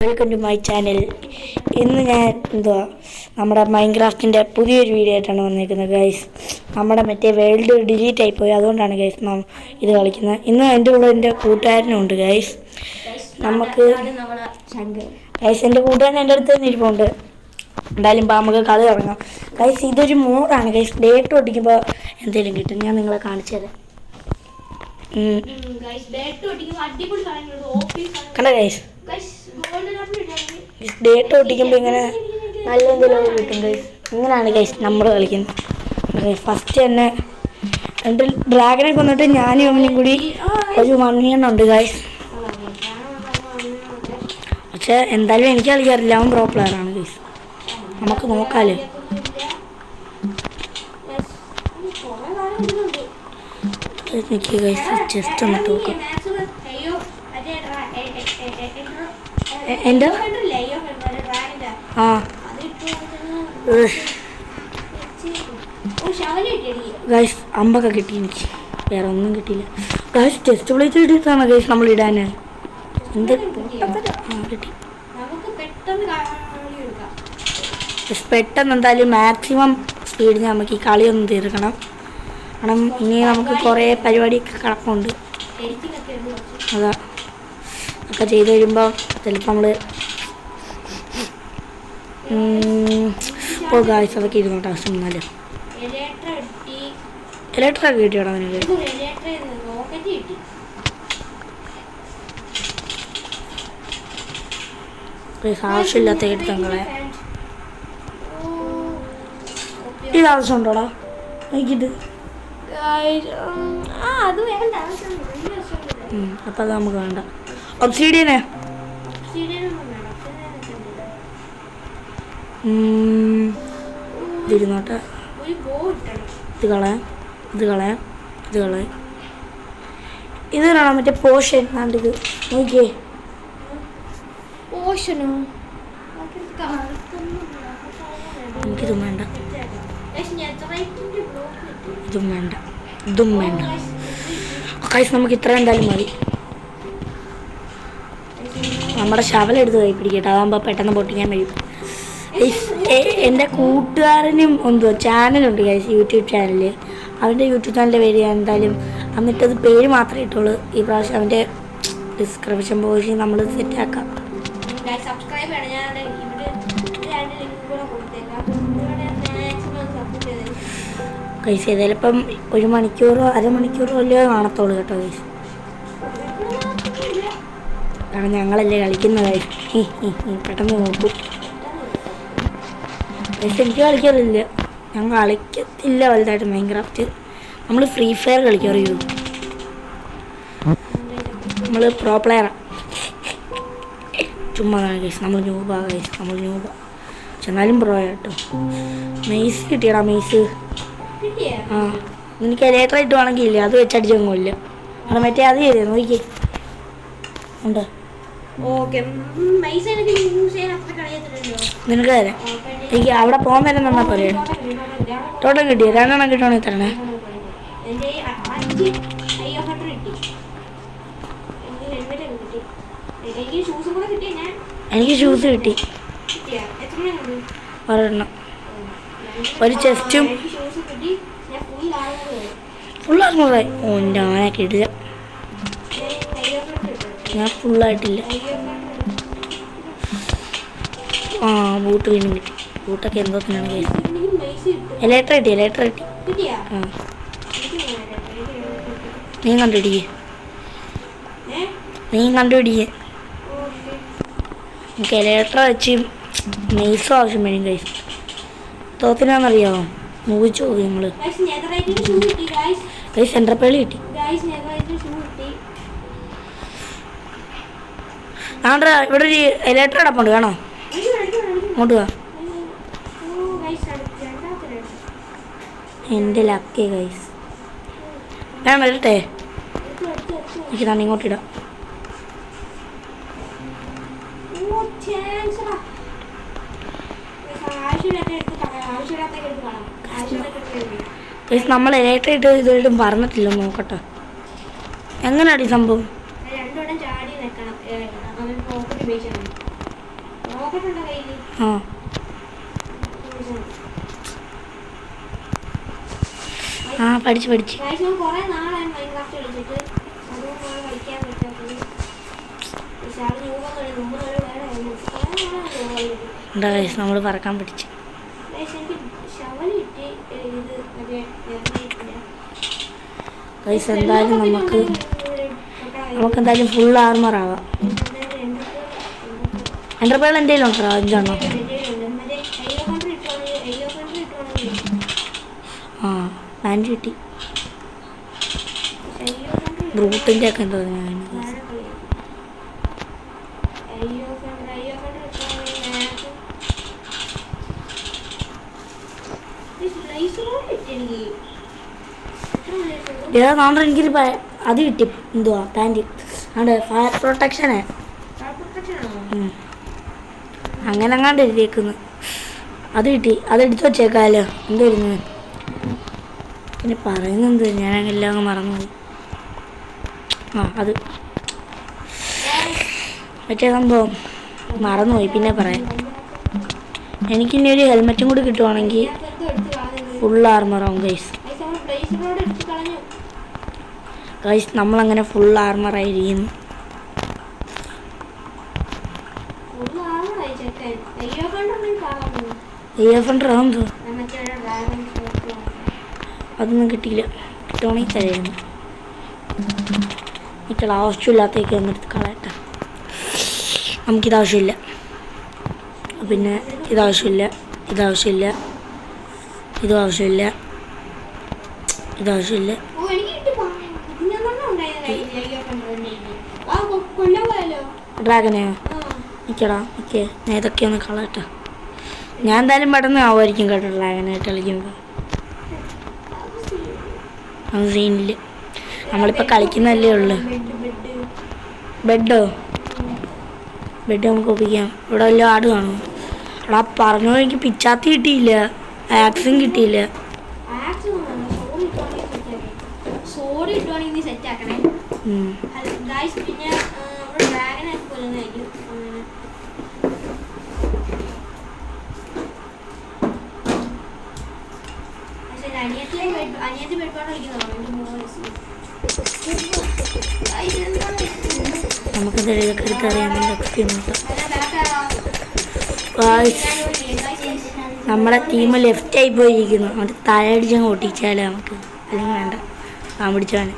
Welcome to my channel. ഇന്ന് ഞാൻ നമ്മുടെ മൈൻക്രാഫ്റ്റിൻ്റെ പുതിയൊരു വീഡിയോ ആയിട്ടാണ് വന്നിരിക്കുന്നത് ഗൈസ്. നമ്മുടെ മറ്റേ വേൾഡ് ഡിലീറ്റ് ആയിപ്പോയി, അതുകൊണ്ടാണ് ഗൈസ് നാം ഇത് കളിക്കുന്നത്. ഇന്ന് എൻ്റെ കൂടെ എൻ്റെ കൂട്ടുകാരനുണ്ട് ഗൈസ്. നമുക്ക് ഗൈസ് എൻ്റെ കൂട്ടുകാരൻ എൻ്റെ അടുത്ത് തന്നെ ഇരിപ്പുണ്ട്. എന്തായാലും നമുക്ക് കളി തുടങ്ങാം ഗൈസ്. ഇതൊരു മോഡാണ് ഗൈസ്. ഡേറ്റ് ഒട്ടിക്കുമ്പോൾ എന്തെങ്കിലും കിട്ടും, ഞാൻ നിങ്ങളെ കാണിച്ചു തരാം. കണ്ട ഗൈസ്, ഡേറ്റ് ഒട്ടിക്കുമ്പോൾ ഇങ്ങനെ നല്ല എന്തെങ്കിലും കിട്ടും ഗൈസ്. ഇങ്ങനെയാണ് ഗൈസ് നമ്മൾ കളിക്കുന്നത്. ഫസ്റ്റ് തന്നെ രണ്ട് ഡ്രാഗനെ കൊന്നിട്ട് ഞാനും അവനും കൂടി ഒരു മണ്ണിയുണ്ട് ഗൈസ്. പക്ഷെ എന്തായാലും എനിക്ക് കളിക്കാറില്ല, അവൻ പ്രോ പ്ലെയറാണ് ഗൈസ്. നമുക്ക് നോക്കാലോ. എനിക്ക് ഗൈസ് ജസ്റ്റ് ഒന്ന് നോക്കാം. എൻ്റെ ഗൈസ് അമ്പൊക്കെ കിട്ടി, എനിക്ക് വേറെ ഒന്നും കിട്ടിയില്ല ഗൈസ്. ടെസ്റ്റ് പ്ലേറ്റ് ഇട്ടിട്ടാണ് ഗൈസ് നമ്മൾ ഇടാൻ. എന്ത് കിട്ടി പെട്ടെന്ന് എന്തായാലും മാക്സിമം സ്പീഡിന് നമുക്ക് ഈ കളിയൊന്നും തീർക്കണം. കാരണം ഇനി നമുക്ക് കുറേ പരിപാടിയൊക്കെ കിടപ്പുണ്ട്. അതാ ഒക്കെ ചെയ്ത് വരുമ്പോൾ ചിലപ്പോൾ നമ്മൾ ഇപ്പോൾ ഗായ്സ് അതൊക്കെ ഇരുന്നോട്ടെ. ആവശ്യം എന്നാലും ഇലക്ട്രിക് കിട്ടിയോടാ അവനക്ക്. ആവശ്യമില്ലാത്ത എടുത്തങ്ങളെ ഇത് ആവശ്യമുണ്ടോടാ നോക്കിയിട്ട്. അപ്പം അത് നമുക്ക് വേണ്ട. ഒബ്സിഡിയനെ ഇരുന്നോട്ടെ. ഇത് കളയാം, ഇത് കളയാം, ഇത് കളയാം. ഇത് വേണം മറ്റേ പോഷൻ. ഇത് നോക്കിയേ, പോഷനോ എനിക്കിതും വേണ്ട, ഇതും വേണ്ട, ഇതും വേണ്ട. ഗൈസ് നമുക്ക് ഇത്ര എന്തായാലും മതി. നമ്മുടെ ശവലെടുത്ത് കൈ പിടിക്കട്ടെ, അതാകുമ്പോൾ പെട്ടെന്ന് പൊട്ടിക്കാൻ കഴിയും. എൻ്റെ കൂട്ടുകാരനും ചാനലുണ്ട് ഗൈസ്, യൂട്യൂബ് ചാനൽ. അവൻ്റെ യൂട്യൂബ് ചാനലിൻ്റെ പേര് ഞാൻ എന്തായാലും എന്നിട്ടത് പേര് മാത്രമേ ഇട്ടുള്ളൂ. ഈ പ്രാവശ്യം അവൻ്റെ ഡിസ്ക്രിപ്ഷൻ ബോക്സിൽ നമ്മൾ സെറ്റാക്കാം. ഗൈസ് ഏതായാലും ഇപ്പം 1 മണിക്കൂറോ അരമണിക്കൂറോ അല്ലേ കാണത്തുള്ളൂ കേട്ടോ ഗൈസ്. കാരണം ഞങ്ങളല്ലേ കളിക്കുന്ന ഗൈസ്. പെട്ടെന്ന് നോക്കൂ ഗൈസ്. എനിക്ക് കളിക്കാറില്ല, ഞാൻ കളിക്കത്തില്ല വലുതായിട്ട് മൈൻക്രാഫ്റ്റ്. നമ്മൾ ഫ്രീ ഫയർ കളിക്കാറിയോ? നമ്മൾ പ്രോ പ്ലെയറാണ്. ചുമ്മാ ഗൈസ്, നമ്മൾ ന്യൂബാ ഗൈസ്, നമ്മൾ ന്യൂബാ. പക്ഷെ എന്നാലും പ്രോ കേട്ടോ. മെയ്സ് കിട്ടിയടാ, മെയ്സ്. ആ എനിക്ക് ലേറ്ററായിട്ട് വേണമെങ്കിൽ ഇല്ല, അത് വെച്ചടിച്ചൊന്നുമില്ല. അവിടെ മറ്റേ അത് ചെയ്തേ നോക്കി ഉണ്ട്. നിനക്ക് തരാം. എനിക്ക് അവിടെ പോകാൻ വരെ നന്നാ പറയാം. ടോട്ടൽ കിട്ടിയോ? 2 എണ്ണം കിട്ടുവാണെങ്കിൽ തരണേ. എനിക്ക് ഷൂസ് കിട്ടി, ഒരെണ്ണം, ഒരു ചെസ്റ്റും ഫുള്ളായി. ഓ ഞാനൊക്കെ ഇടില്ല, ഞാൻ ഫുള്ളായിട്ടില്ല. ആ ബൂട്ട് വീണ്ടും കിട്ടി. ബൂട്ടൊക്കെ എന്തോ തന്നെയാണ് കേസ്. ലേറ്റർ കിട്ടി, ലേറ്റർ കിട്ടി. ആ നീ കണ്ടുപിടിക്കേ, നീ കണ്ടുപിടിക്കേ. എനിക്ക് ലേറ്റർ വെച്ച് മെയ്സും ആവശ്യം വരും കൈസ്. തോത്തിനാന്നറിയാമോ? മൂവിച്ചു പോകും നിങ്ങൾ കൈസ്. സെൻട്രൽ പേളി കിട്ടി. ആണ്ട്ര ഇവിടെ ഒരു ലേറ്റർ കിടപ്പുണ്ട്, വേണോ? അങ്ങോട്ട് വാ. എൻ്റെ ലക്കേ ഗൈസ്. ഞാൻ വരട്ടെ, എനിക്ക് തന്നെ ഇങ്ങോട്ടിടാം. നമ്മൾ ഇലക്ട്രിട്ട് ഇതുവരെയും പറഞ്ഞിട്ടില്ല, നോക്കട്ടെ എങ്ങനെയാണ് ഈ സംഭവം. ആ ആ പഠിച്ച് എന്താ ഗൈസ് നമ്മൾ പറക്കാൻ പഠിച്ചു. ഗൈസ് എന്തായാലും നമുക്ക് എന്തായാലും ഫുൾ ആർമർ ആവാം. എൻ്റർപ്രൈസ് എന്തെങ്കിലും ഉണ്ടോ? 5 എണ്ണം. ആ പാൻറ് കിട്ടി. ബ്രൂട്ടിൻ്റെ ഒക്കെ എന്തോ എനിക്കൊരു അത് കിട്ടി. എന്തുവാ പാൻറ് അവിടെ ഫയർ പ്രൊട്ടക്ഷനെ അങ്ങനെ അങ്ങാണ്ട് എഴുതിയേക്കുന്നു. അത് കിട്ടി. അതെടുത്ത് വച്ചേക്കാലോ. എന്തായിരുന്നു പിന്നെ പറയുന്നത്? ഞാനെല്ലാം അങ്ങ് മറന്നുപോയി. ആ അത് മറ്റേ സംഭവം മറന്നുപോയി. പിന്നെ പറയാം. എനിക്കിനി ഒരു ഹെൽമെറ്റും കൂടി കിട്ടുവാണെങ്കിൽ ഫുൾ ആർമറാവും ഗൈസ്. നമ്മളങ്ങനെ ഫുൾ ആർമറായിരിക്കുന്നു. അതൊന്നും കിട്ടിയില്ല. കിട്ടുവാണെങ്കിൽ തരായിരുന്നു. എനിക്കുള്ള ആവശ്യമില്ലാത്തേക്ക് ഒന്നെടുത്ത് കളയട്ടെ. നമുക്കിതാവശ്യമില്ല. പിന്നെ ഇതാവശ്യമില്ല, ഇതാവശ്യമില്ല, ഇതും ആവശ്യമില്ല, ഇതാവശ്യമില്ല. ഡ്രാഗനെയോ? നിൽക്കടാ നിൽക്കേ, ഞാൻ ഇതൊക്കെ ഒന്ന് കളയട്ടെ. ഞാൻ എന്തായാലും പെട്ടെന്ന് ആവുമായിരിക്കും കേട്ടോ ഡ്രാഗനായിട്ട് കളിക്കുമ്പോൾ. അത് സീനില്ല. നമ്മളിപ്പോൾ കളിക്കുന്നതല്ലേ ഉള്ളു. ബെഡ് നമുക്ക് ഒപ്പിക്കാം. ഇവിടെ വല്ല ആട് കാണും. എടാ പറഞ്ഞോ, എനിക്ക് പിച്ചാത്തി കിട്ടിയില്ല, ആക്സും കിട്ടിയില്ല. നമുക്കത് ഇതൊക്കെ എടുത്തറിയാമെങ്കിൽ നമ്മുടെ ടീം ലെഫ്റ്റ് ആയി പോയിരിക്കുന്നു. അത് തലയടിച്ചങ്ങ് ഓട്ടിച്ചാലേ നമുക്ക്. അല്ലെങ്കിൽ വേണ്ട, ആ പിടിച്ചവന്.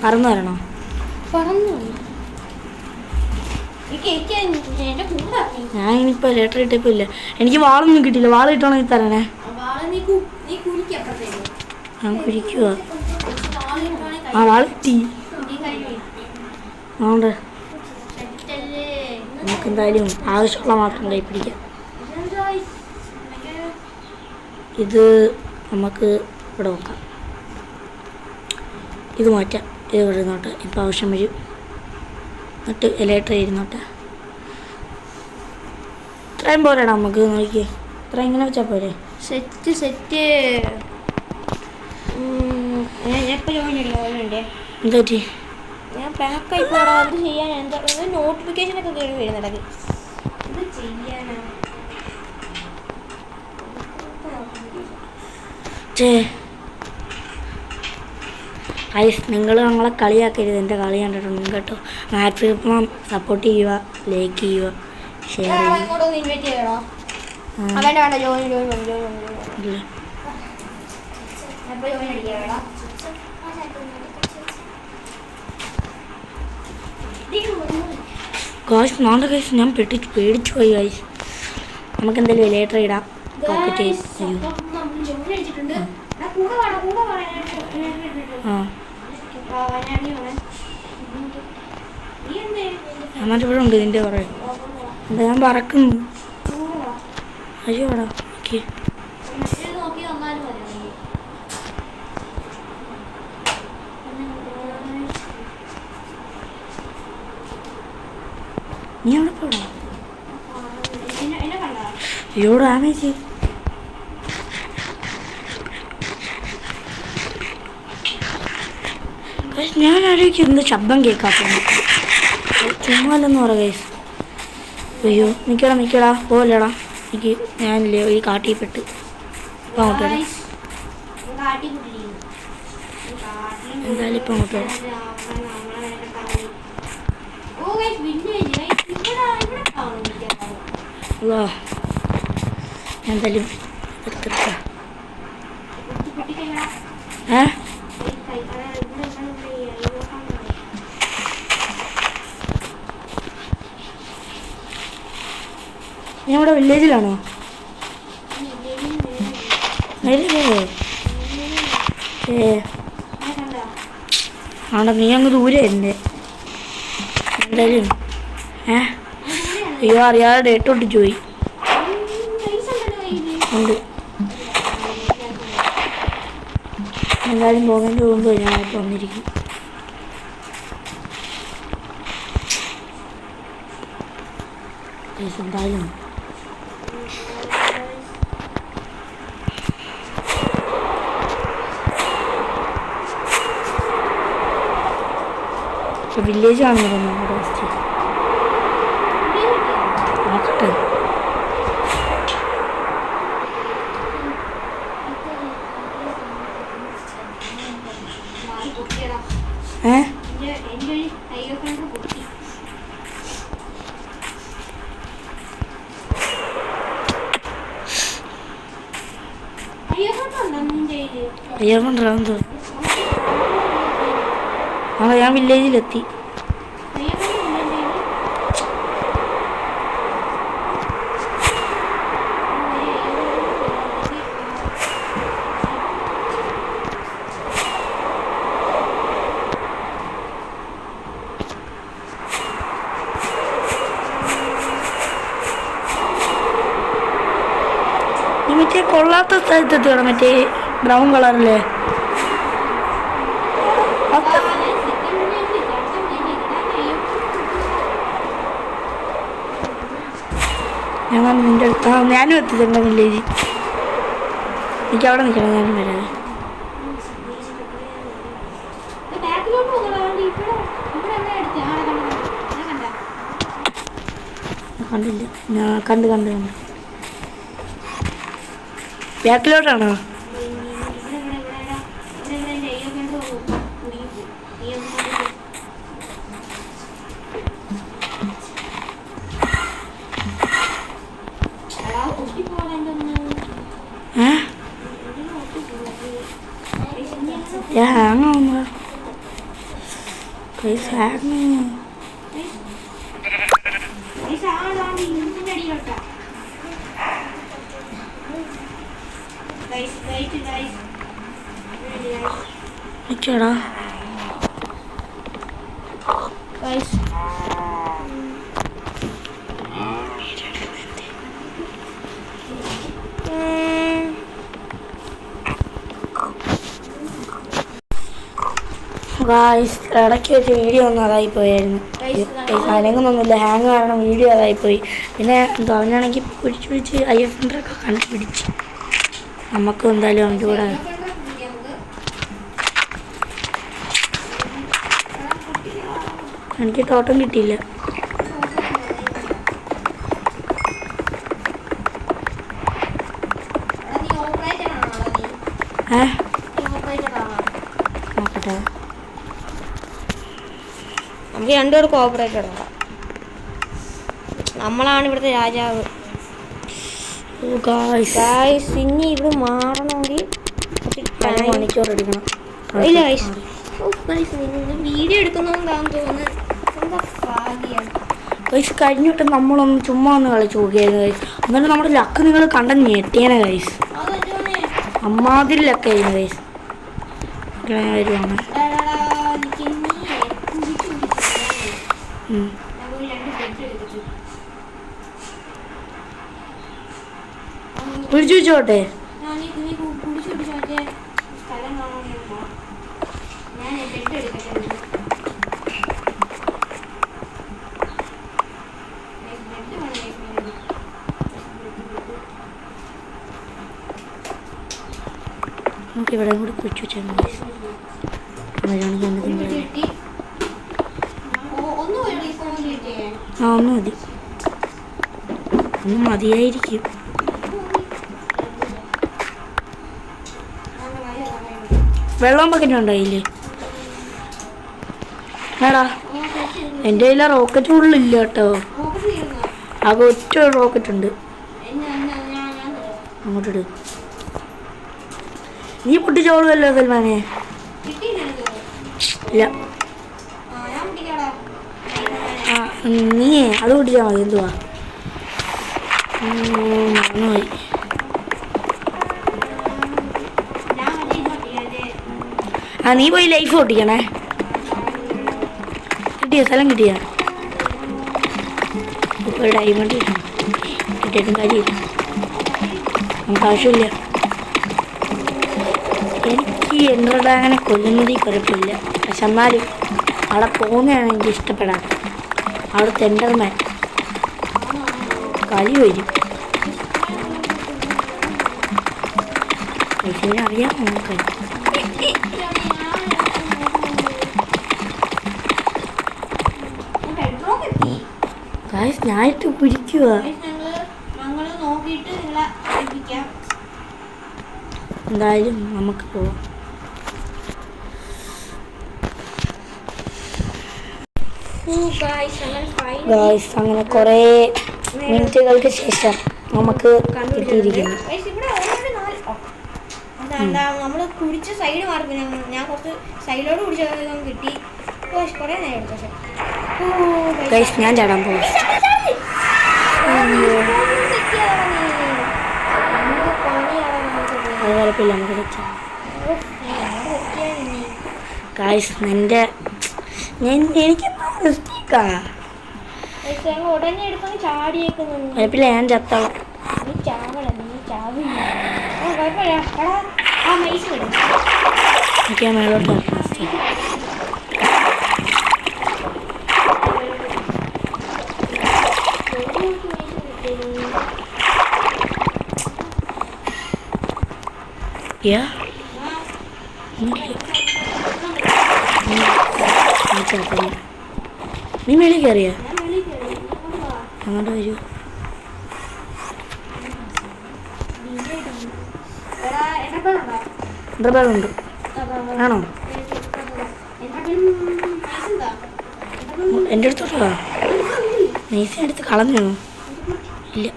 പറന്നു വരണോ? ഞാൻ ഇനിയിപ്പോ ലെറ്റർ ഇട്ടപ്പോ ഇല്ല. എനിക്ക് വാളൊന്നും കിട്ടിയില്ല. വാള് കിട്ടണമെങ്കിൽ തരണേ. ഞാൻ കുരിക്കുക. ആ വാള് കിട്ടി. ആണ്ട് നമുക്കെന്തായാലും ആവശ്യമുള്ള മാത്രം കൈ പിടിക്കാം. ഇത് നമുക്ക് ഇവിടെ നോക്കാം. ഇത് മാറ്റാം. ഇത് ഇവിടെ ഇരുന്നോട്ടെ. ഇപ്പം ആവശ്യം വരും. എന്നിട്ട് ഇലക്ട്ര ഇരുന്നോട്ടെ. ഇത്രയും പോരാടാ നമുക്ക്. നോക്കിയേ, ഇത്ര ഇങ്ങനെ വെച്ചാൽ പോരെ. സെറ്റ് എന്താ പറ്റി? ഞാൻ പാക്കായി പോടാ. അത് ചെയ്യാൻ എന്താ നോട്ടിഫിക്കേഷനൊക്കെ കയറി വരുന്നുണ്ട്. ഇത് ചെയ്യാനാ നിങ്ങൾ ഞങ്ങളെ കളിയാക്കരുത്. എൻ്റെ കളി കണ്ടിട്ടുണ്ട് കേട്ടോ. മാക്സിമം സപ്പോർട്ട് ചെയ്യുക, ലൈക്ക് ചെയ്യുക, ഷെയർ ചെയ്യുക. ഗായ്സ് നാളെ ഗൈസ് ഞാൻ പേടിച്ചു പോയി ഗൈസ്. നമുക്ക് എന്തായാലും ലേറ്റർ ഇടാം. ഇവിടെ ഉണ്ട് ഇതിൻ്റെ കുറേ. എന്താ ഞാൻ പറക്കുന്നു? അയ്യോ വേടാ. ഓക്കെ നീ അവിടെ പോടാ. അയ്യോ ഡാമേജ്. ഞാൻ ആലോചിക്കും എന്ത് ശബ്ദം കേൾക്കാത്തത് ചുമ്മാലെന്ന് പറ ഗൈസ്. അയ്യോ നിൽക്കടാ പോലടാ എനിക്ക് ഞാനില്ലേ ഈ കാട്ടിപ്പെട്ട് ഇപ്പം അങ്ങോട്ട് വരാം. എന്തായാലും ഇപ്പം അങ്ങോട്ട് വരാം. ഞാൻ എന്തായാലും എടുത്തെടുക്കാം. ഞാൻ ഇവിടെ വില്ലേജിലാണോ? ആണോ? നീ അങ്ങ് ദൂരെ എൻ്റെ എന്തായാലും അയ്യോ അറിയാതെ ഡേറ്റ് ഒട്ടിച്ചു പോയി. ഉണ്ട് എന്തായാലും പോകുന്നതിന് മുമ്പ് ഞാനിപ്പോൾ വന്നിരിക്കും. എന്തായാലും വില്ലേജ് ആണെന്ന് നമ്മുടെ ഫസ്റ്റ് നോക്കട്ടെ. അയ്യോ കൊണ്ടോ ഞാൻ വില്ലേജിലെത്തി. മറ്റേ കൊള്ളാത്ത സ്ഥലത്തെത്തിയാണ് മറ്റേ ബ്രൗൺ കളറിലെ ഞാൻ നിൻ്റെ അടുത്ത് ഞാനും എത്തിയിട്ടുണ്ട് വില്ലേജ്. എനിക്ക് അവിടെ നിൽക്കണം. ഞാനും വരാതെ കണ്ടില്ല. ഞാൻ കണ്ട് ബാക്കിലോട്ടാണോ? ഹാങ് ആവുന്നു. നിൽക്കടാ ഗായ്സ്. ഇടയ്ക്ക് വെച്ച് വീഡിയോ ഒന്നും അതായിപ്പോയായിരുന്നു. അനങ്ങുന്നൊന്നുമില്ല. ഹാങ് കാരണം വീഡിയോ അതായിപ്പോയി. പിന്നെ എന്തോ അവനാണെങ്കിൽ പിടിച്ച് IF100 കണ്ടുപിടിച്ച് നമുക്കും എന്തായാലും അവൻ്റെ കൂടെ എനിക്ക് ടോട്ടം കിട്ടിയില്ല. നോക്കട്ടെ. നമുക്ക് രണ്ടുപേർ കോപ്പറേറ്റ് ഇടണം. നമ്മളാണ് ഇവിടുത്തെ രാജാവ്. ഇനി ഇവിടെ മാറണമെങ്കിൽ മണിക്കൂർ എടുക്കണം. ഇല്ല വീഡിയോ എടുക്കുന്നോണ്ടാന്ന് തോന്നുന്നു. എന്താ ഭാഗ്യം ഗൈസ്. കഴിഞ്ഞിട്ട് നമ്മളൊന്ന് ചുമ്മാ ഒന്ന് കളിച്ചു നോക്കിയായിരുന്നു ഗൈസ്. എന്നിട്ട് നമ്മുടെ ലക്ക് നിങ്ങൾ കണ്ടെന്ന് ഞെട്ടിയേനെ ഗൈസ്. അമ്മാതിരി ലക്കായിരുന്നു ഗൈസ്. ഇങ്ങനെ വരുവാണ്. പിടിച്ചു വെച്ചോട്ടെ. നമുക്ക് ഇവിടെ കൂടെ പിടിച്ചു വെച്ചാൽ മതി. ഒന്ന് മതി, ഒന്ന് മതിയായിരിക്കും. വെള്ളം ബക്കറ്റ് ഉണ്ടോ കയ്യിൽ? എടാ എൻ്റെ കയ്യിൽ റോക്കറ്റ് ഉള്ളില്ല കേട്ടോ. ആകെ ഒറ്റ റോക്കറ്റ് ഉണ്ട്. അങ്ങോട്ടിട്. നീ പൊട്ടിച്ചോളുമല്ലോ സൽമാനെ. ഇല്ല നീയേ അത് പൊട്ടിച്ചാൽ മതി. എന്തുവാ മറന്നുപോയി. നീ പോയി ലൈഫ് പൊട്ടിക്കണേ. കിട്ടിയ സ്ഥലം കിട്ടിയ ഇപ്പോൾ ഡയമണ്ട് കിട്ടിയിട്ടും കാര്യമില്ല, നമുക്ക് ആവശ്യമില്ല. എനിക്ക് എൻഡർഡാങ്ങനെ കൊല്ലുന്നതിൽ കുഴപ്പമില്ല, പക്ഷെ എന്നാലും അവിടെ പോകുന്നതാണ് എനിക്ക് ഇഷ്ടപ്പെടാറ്. അവിടുത്തെ എൻഡർമാൻ കളി വരും. പക്ഷേ അറിയാം നമുക്ക്. ഞാനിട്ട് കുരിക്കുക. എന്തായാലും നമുക്ക് പോവാം. അങ്ങനെ കുറേ മിനിറ്റുകൾക്ക് ശേഷം നമുക്ക് കിട്ടിയിരിക്കുന്നു. നമ്മള് കുടിച്ച സൈഡ് മാറി, ഞാൻ കുറച്ച് സൈഡിലോട് കുടിച്ച കിട്ടി. കുറേ നേരം എടുത്തു. പക്ഷെ ഞാൻ ചാടാൻ പോകും. അത് കുഴപ്പമില്ല, നമുക്ക് വെച്ചാൽ ഉടനെ എടുക്കാൻ ചാടിയേക്കുന്നു. കുഴപ്പമില്ല, ഞാൻ ചത്തോളാം. എനിക്ക് മേളോട്ട് നീ മേളിൽ കയറിയ അങ്ങോട്ട് വരൂ. ഡ്രബലുണ്ട് ആണോ? എൻ്റെ അടുത്തോട്ടാ നൈസിനെ എടുത്ത് കളഞ്ഞോ? ഇല്ല,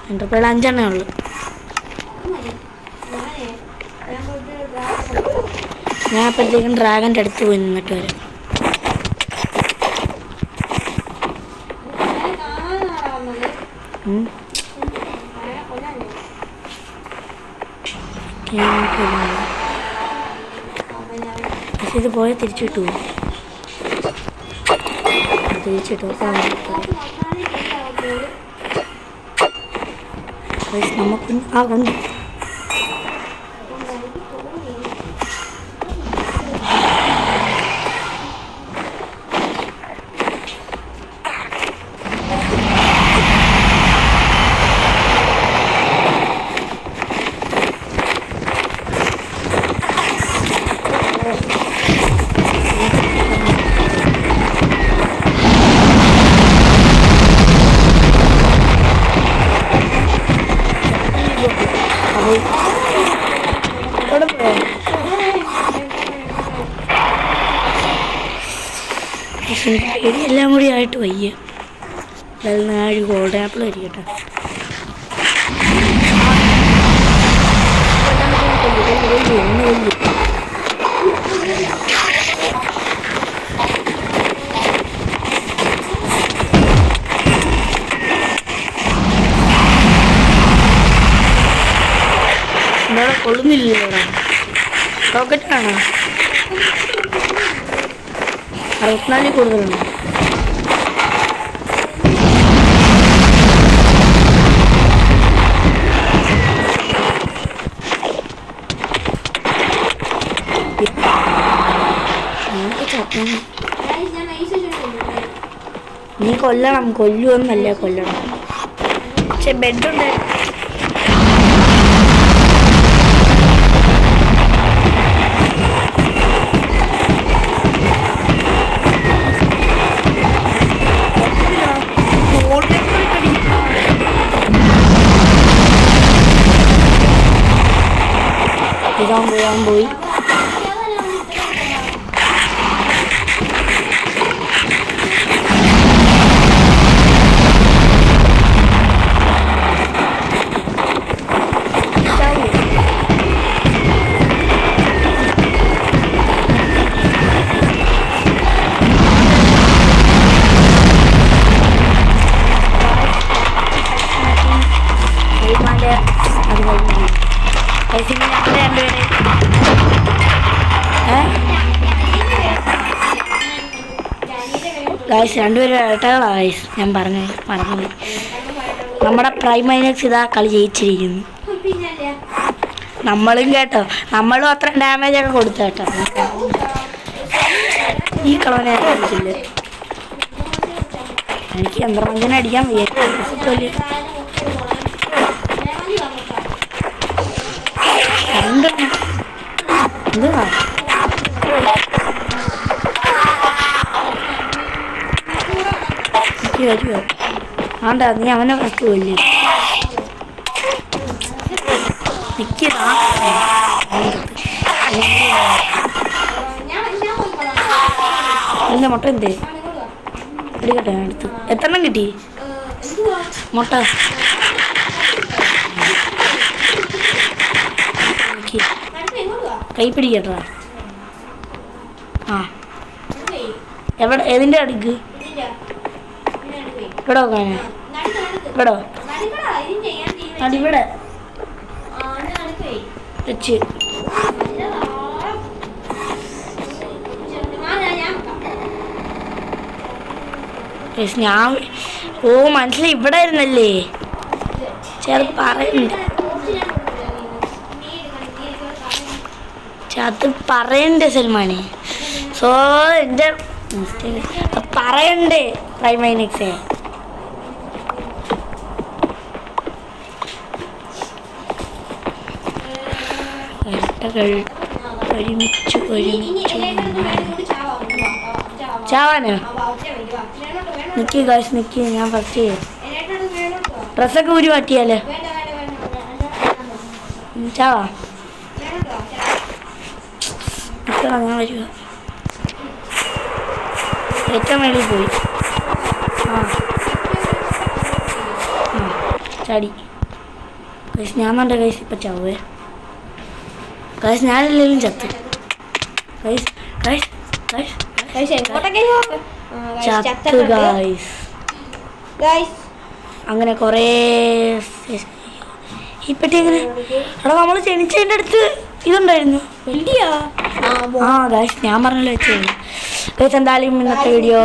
എൻ്റെ പേര് 5 ഉള്ളു. ഞാൻ അപ്പോഴത്തേക്കും ഡ്രാഗൻ്റെ അടുത്ത് പോയി നിന്നിട്ട് വരാം. പക്ഷെ ഇത് പോയാൽ തിരിച്ചു കിട്ടുമോ? തിരിച്ചിട്ടു നമുക്ക് കൊണ്ട് എല്ലാം കൂടി ആയിട്ട് വയ്യ. വെള്ളനാഴ് ഗോൾഡൻ ആപ്പിൾ ആയിരിക്കട്ടെ. എന്താ കൊള്ളുന്നില്ലല്ലോ? റോക്കറ്റാണോ? 64 കൂടുതലുണ്ട്. നീ കൊല്ലണം, കൊല്ലുവെന്നല്ല കൊല്ലണം. പക്ഷെ ബെഡുണ്ട്. അവൻ പോയി. ഗായ്സ് രണ്ടുപേരും ഇരട്ടകളാണ് ഗായ്സ്. ഞാൻ മറന്നുപോയി. നമ്മുടെ പ്രൈമൈനക്സ് ഇതാ കളി ജയിച്ചിരിക്കുന്നു. നമ്മളും കേട്ടോ, നമ്മളും അത്ര ഡാമേജ് ഒക്കെ കൊടുത്തു കേട്ടോ. ഈ കളവനെ അടിച്ചില്ല. എനിക്ക് യന്ത്രമഞ്ചനെ അടിക്കാൻ വയ്യ. എന്തുവാ വരുമോ? ആണ്ടാ നീ അവനെ ഫസ്റ്റ് കൊല്ലേ. നിൽക്കതാ എൻ്റെ മുട്ട എന്തേ എടുക്കട്ടെ. ഞാൻ എടുത്തു. എത്രണ്ണം കിട്ടി മുട്ട? കൈ പിടിക്കട്ടാ. ആ എവിടെ? ഏതിൻ്റെ അടുക്ക്? ഇവിടെ നോക്കാനാ? ഇവിടോ? അടിവിടെ വെച്ച്. ഞാൻ മനസ്സിലായി ഇവിടെ ആയിരുന്നല്ലേ. അത് പറയണ്ട, അത് പറയണ്ടേ സൽമാനെ. സോ എൻ്റെ പറയണ്ടേ പ്രൈമൈനക്സേ. ഒരുമിച്ചു ചാവാനോ? നിൽക്കി ഗായ്സ് നിൽക്കി. ഞാൻ ഫസ്റ്റ് ചെയ്യാം. ഡ്രസ്സൊക്കെ ഊരി മാറ്റിയാലേ ചാവാ. നിൽക്കണം, ഞാൻ വരിക. ഏറ്റവും മേളിൽ പോയി. ചാടി ഗൈസ്. ഞാൻ കണ്ട ഗൈസ് ഇപ്പം ചാവേ ഗൈസ്. ഞാനെല്ലാവരും ചത്തു ഗൈസ്. ഗൈസ് ചത്തു ഗൈസ്. അങ്ങനെ കുറേ ഇപ്പറ്റി എങ്ങനെ എടാ നമ്മൾ ജനിച്ചതിൻ്റെ അടുത്ത് ഇതുണ്ടായിരുന്നു. ആ ഗൈസ് ഞാൻ പറഞ്ഞല്ലോ വെച്ചേ ഗൈസ്. എന്തായാലും ഇന്നത്തെ വീഡിയോ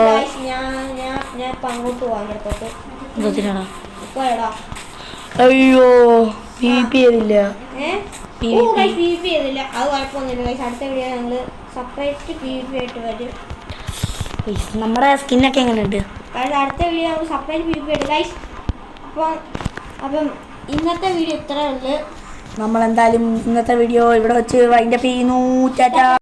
എന്തോത്തിനാടാ? അയ്യോ പി പി ചെയ്തില്ല. നമ്മുടെ സ്കിന്നൊക്കെ എങ്ങനെയുണ്ട്? അടുത്ത വീഡിയോ നമ്മൾ സെപ്പറേറ്റ് പി പി ഇടും ഗൈസ്. അപ്പം ഇന്നത്തെ വീഡിയോ ഇത്രേ ഉള്ളു. നമ്മളെന്തായാലും ഇന്നത്തെ വീഡിയോ ഇവിടെ വെച്ച് വൈൻഡപ്പ് ചെയ്യുന്നു. ടാറ്റാ.